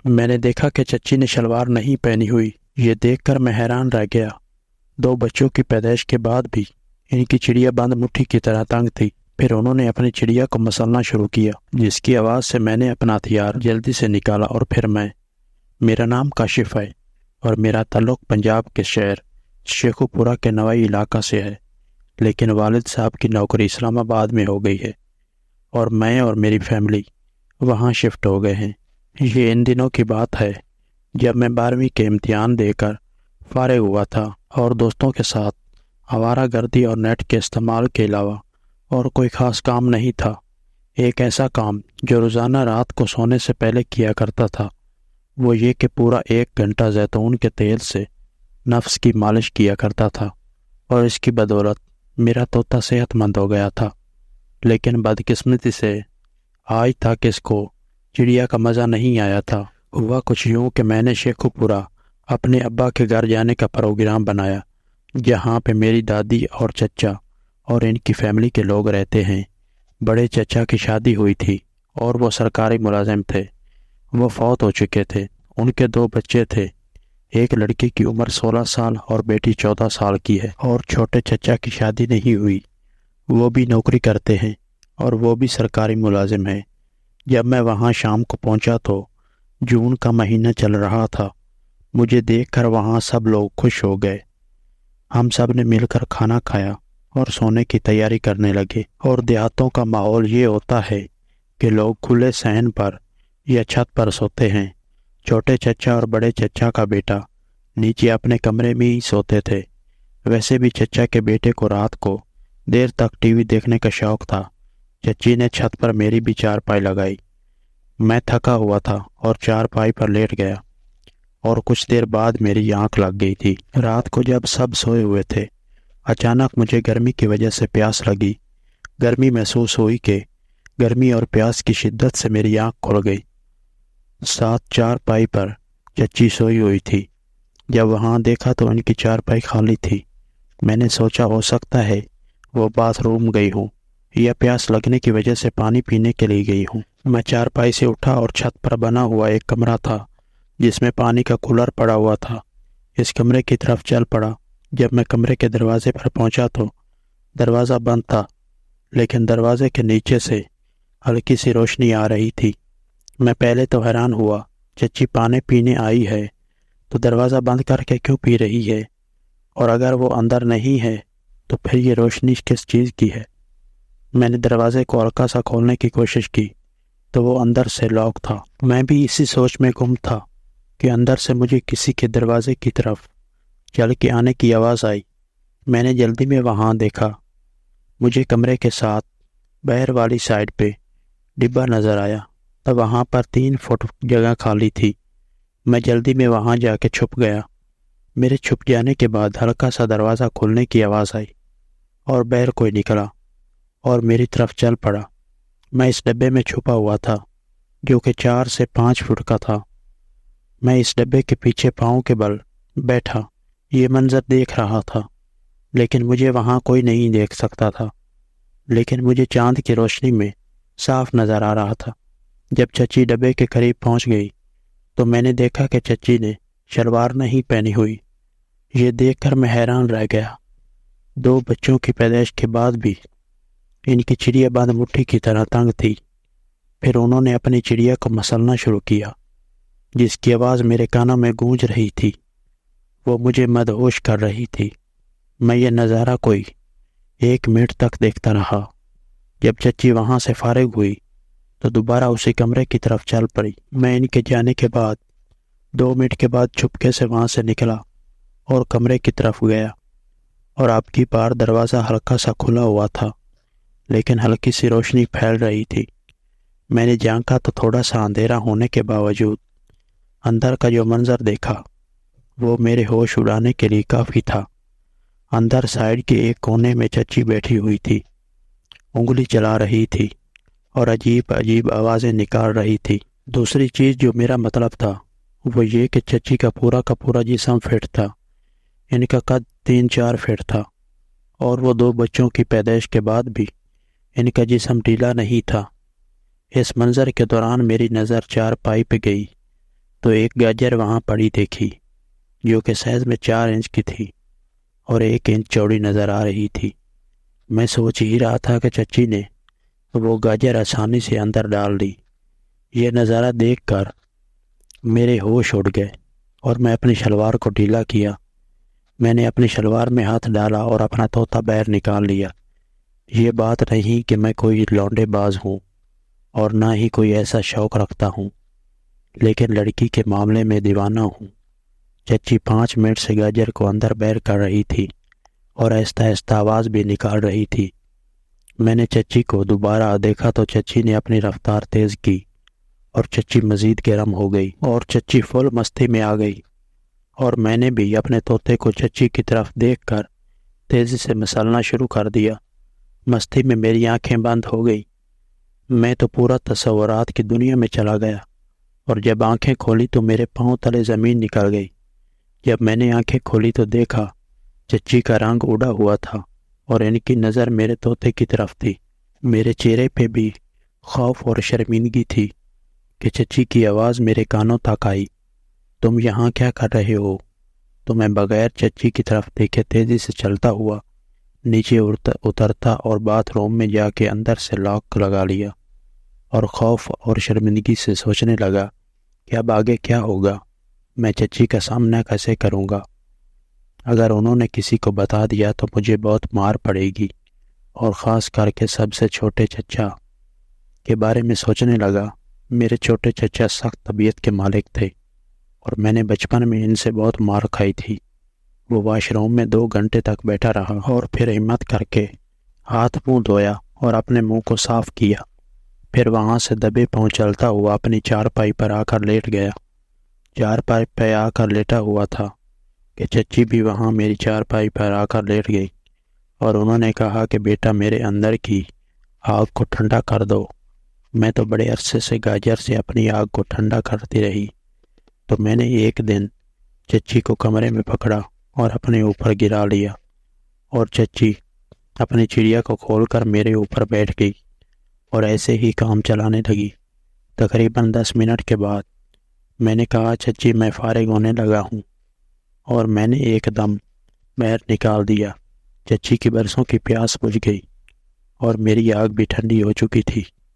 میں نے دیکھا کہ چچی نے شلوار نہیں پہنی ہوئی۔ یہ دیکھ کر میں حیران رہ گیا۔ 2 بچوں کی پیدائش کے بعد بھی ان کی چڑیا بند مٹھی کی طرح تنگ تھی۔ پھر انہوں نے اپنی چڑیا کو مسلنا شروع کیا، جس کی آواز سے میں نے اپنا ہتھیار جلدی سے نکالا اور پھر میرا نام کاشف ہے اور میرا تعلق پنجاب کے شہر شیخو پورہ کے نوائی علاقہ سے ہے، لیکن والد صاحب کی نوکری اسلام آباد میں ہو گئی ہے اور میں اور میری فیملی وہاں شفٹ ہو گئے ہیں۔ یہ ان دنوں کی بات ہے جب میں 12ویں کے امتحان دے کر فارغ ہوا تھا اور دوستوں کے ساتھ آوارہ گردی اور نیٹ کے استعمال کے علاوہ اور کوئی خاص کام نہیں تھا۔ ایک ایسا کام جو روزانہ رات کو سونے سے پہلے کیا کرتا تھا وہ یہ کہ پورا 1 گھنٹہ زیتون کے تیل سے نفس کی مالش کیا کرتا تھا، اور اس کی بدولت میرا طوطا صحت مند ہو گیا تھا۔ لیکن بدقسمتی سے آج تک اس کو چڑیا کا مزہ نہیں آیا تھا۔ ہوا کچھ یوں کہ میں نے شیخو پورہ اپنے ابا کے گھر جانے کا پروگرام بنایا، جہاں پہ میری دادی اور چچا اور ان کی فیملی کے لوگ رہتے ہیں۔ بڑے چچا کی شادی ہوئی تھی اور وہ سرکاری ملازم تھے۔ وہ فوت ہو چکے تھے۔ ان کے 2 بچے تھے، ایک لڑکی کی عمر 16 سال اور بیٹی 14 سال کی ہے، اور چھوٹے چچا کی شادی نہیں ہوئی۔ وہ بھی نوکری کرتے ہیں اور وہ بھی سرکاری ملازم ہیں۔ جب میں وہاں شام کو پہنچا تو جون کا مہینہ چل رہا تھا۔ مجھے دیکھ کر وہاں سب لوگ خوش ہو گئے۔ ہم سب نے مل کر کھانا کھایا اور سونے کی تیاری کرنے لگے۔ اور دیہاتوں کا ماحول یہ ہوتا ہے کہ لوگ کھلے صحن پر یا چھت پر سوتے ہیں۔ چھوٹے چچا اور بڑے چچا کا بیٹا نیچے اپنے کمرے میں ہی سوتے تھے۔ ویسے بھی چچا کے بیٹے کو رات کو دیر تک ٹی وی دیکھنے کا شوق تھا۔ چچی نے چھت پر میری بھی چارپائی لگائی۔ میں تھکا ہوا تھا اور چارپائی پر لیٹ گیا، اور کچھ دیر بعد میری آنکھ لگ گئی تھی۔ رات کو جب سب سوئے ہوئے تھے، اچانک مجھے گرمی کی وجہ سے پیاس لگی۔ گرمی محسوس ہوئی کہ گرمی اور پیاس کی شدت سے میری آنکھ کھل گئی۔ ساتھ چارپائی پر چچی سوئی ہوئی تھی۔ جب وہاں دیکھا تو ان کی چارپائی خالی تھی۔ میں نے سوچا ہو سکتا ہے وہ باتھ روم گئی ہوں یا پیاس لگنے کی وجہ سے پانی پینے کے لیے گئی ہوں۔ میں چارپائی سے اٹھا اور چھت پر بنا ہوا ایک کمرہ تھا جس میں پانی کا کولر پڑا ہوا تھا، اس کمرے کی طرف چل پڑا۔ جب میں کمرے کے دروازے پر پہنچا تو دروازہ بند تھا، لیکن دروازے کے نیچے سے ہلکی سی روشنی آ رہی تھی۔ میں پہلے تو حیران ہوا، چچی پانی پینے آئی ہے تو دروازہ بند کر کے کیوں پی رہی ہے؟ اور اگر وہ اندر نہیں ہے تو پھر یہ روشنی کس چیز کی ہے؟ میں نے دروازے کو ہلکا سا کھولنے کی کوشش کی تو وہ اندر سے لاک تھا۔ میں بھی اسی سوچ میں گم تھا کہ اندر سے مجھے کسی کے دروازے کی طرف چل کے آنے کی آواز آئی۔ میں نے جلدی میں وہاں دیکھا۔ مجھے کمرے کے ساتھ باہر والی سائڈ پہ ڈبہ نظر آیا، تو وہاں پر 3 فٹ جگہ خالی تھی۔ میں جلدی میں وہاں جا کے چھپ گیا۔ میرے چھپ جانے کے بعد ہلکا سا دروازہ کھولنے کی آواز آئی اور باہر کوئی نکلا اور میری طرف چل پڑا۔ میں اس ڈبے میں چھپا ہوا تھا جو کہ 4 سے 5 فٹ کا تھا۔ میں اس ڈبے کے پیچھے پاؤں کے بل بیٹھا یہ منظر دیکھ رہا تھا، لیکن مجھے وہاں کوئی نہیں دیکھ سکتا تھا، لیکن مجھے چاند کی روشنی میں صاف نظر آ رہا تھا۔ جب چچی ڈبے کے قریب پہنچ گئی تو میں نے دیکھا کہ چچی نے شلوار نہیں پہنی ہوئی۔ یہ دیکھ کر میں حیران رہ گیا۔ 2 بچوں کی پیدائش کے بعد بھی ان کی چڑیا بند مٹھی کی طرح تنگ تھی۔ پھر انہوں نے اپنی چڑیا کو مسلنا شروع کیا، جس کی آواز میرے کانوں میں گونج رہی تھی۔ وہ مجھے مدہوش کر رہی تھی۔ میں یہ نظارہ کوئی 1 منٹ تک دیکھتا رہا۔ جب چچی وہاں سے فارغ ہوئی تو دوبارہ اسی کمرے کی طرف چل پڑی۔ میں ان کے جانے کے بعد 2 منٹ کے بعد چھپکے سے وہاں سے نکلا اور کمرے کی طرف گیا، اور اب کی بار دروازہ ہلکا سا کھلا ہوا تھا، لیکن ہلکی سی روشنی پھیل رہی تھی۔ میں نے جھانکا تو تھوڑا سا اندھیرا ہونے کے باوجود اندر کا جو منظر دیکھا وہ میرے ہوش اڑانے کے لیے کافی تھا۔ اندر سائڈ کے ایک کونے میں چچی بیٹھی ہوئی تھی، انگلی چلا رہی تھی اور عجیب عجیب آوازیں نکال رہی تھی۔ دوسری چیز جو میرا مطلب تھا وہ یہ کہ چچی کا پورا جسم فٹ تھا۔ ان کا قد 3-4 فٹ تھا، اور وہ 2 بچوں کی پیدائش کے بعد بھی ان کا جسم ڈھیلا نہیں تھا۔ اس منظر کے دوران میری نظر چارپائی پہ گئی تو ایک گاجر وہاں پڑی دیکھی جو کہ سائز میں 4 انچ کی تھی اور 1 انچ چوڑی نظر آ رہی تھی۔ میں سوچ ہی رہا تھا کہ چچی نے وہ گاجر آسانی سے اندر ڈال دی۔ یہ نظارہ دیکھ کر میرے ہوش اڑ گئے اور میں اپنی شلوار کو ڈھیلا کیا۔ میں نے اپنی شلوار میں ہاتھ ڈالا اور اپنا طوطا باہر نکال لیا۔ یہ بات نہیں کہ میں کوئی لونڈے باز ہوں اور نہ ہی کوئی ایسا شوق رکھتا ہوں، لیکن لڑکی کے معاملے میں دیوانہ ہوں۔ چچی 5 منٹ سے گاجر کو اندر باہر کر رہی تھی اور آہستہ آہستہ آواز بھی نکال رہی تھی۔ میں نے چچی کو دوبارہ دیکھا تو چچی نے اپنی رفتار تیز کی اور چچی مزید گرم ہو گئی اور چچی فل مستی میں آ گئی، اور میں نے بھی اپنے طوطے کو چچی کی طرف دیکھ کر تیزی سے مسلنا شروع کر دیا۔ مستی میں میری آنکھیں بند ہو گئی۔ میں تو پورا تصورات کی دنیا میں چلا گیا، اور جب آنکھیں کھولی تو میرے پاؤں تلے زمین نکل گئی۔ جب میں نے آنکھیں کھولی تو دیکھا چچی کا رنگ اڑا ہوا تھا اور ان کی نظر میرے طوطے کی طرف تھی۔ میرے چہرے پہ بھی خوف اور شرمندگی تھی کہ چچی کی آواز میرے کانوں تک آئی، تم یہاں کیا کر رہے ہو؟ تو میں بغیر چچی کی طرف دیکھے تیزی سے چلتا ہوا نیچے اترتا اور باتھ روم میں جا کے اندر سے لاک لگا لیا، اور خوف اور شرمندگی سے سوچنے لگا کہ اب آگے کیا ہوگا، میں چچی کا سامنا کیسے کروں گا؟ اگر انہوں نے کسی کو بتا دیا تو مجھے بہت مار پڑے گی، اور خاص کر کے سب سے چھوٹے چچا کے بارے میں سوچنے لگا۔ میرے چھوٹے چچا سخت طبیعت کے مالک تھے اور میں نے بچپن میں ان سے بہت مار کھائی تھی۔ وہ واش روم میں 2 گھنٹے تک بیٹھا رہا اور پھر ہمت کر کے ہاتھ منہ دھویا اور اپنے منہ کو صاف کیا، پھر وہاں سے دبے پاؤں چلتا ہوا اپنی چارپائی پر آ کر لیٹ گیا۔ چارپائی پہ آ کر لیٹا ہوا تھا کہ چچی بھی وہاں میری چارپائی پر آ کر لیٹ گئی، اور انہوں نے کہا کہ بیٹا میرے اندر کی آگ کو ٹھنڈا کر دو۔ میں تو بڑے عرصے سے گاجر سے اپنی آگ کو ٹھنڈا کرتی رہی، تو میں نے ایک دن چچی کو کمرے میں پکڑا اور اپنے اوپر گرا لیا، اور چچی اپنی چڑیا کو کھول کر میرے اوپر بیٹھ گئی اور ایسے ہی کام چلانے لگی۔ تقریباً 10 منٹ کے بعد میں نے کہا چچی میں فارغ ہونے لگا ہوں، اور میں نے ایک دم باہر نکال دیا۔ چچی کی برسوں کی پیاس بجھ گئی اور میری آگ بھی ٹھنڈی ہو چکی تھی۔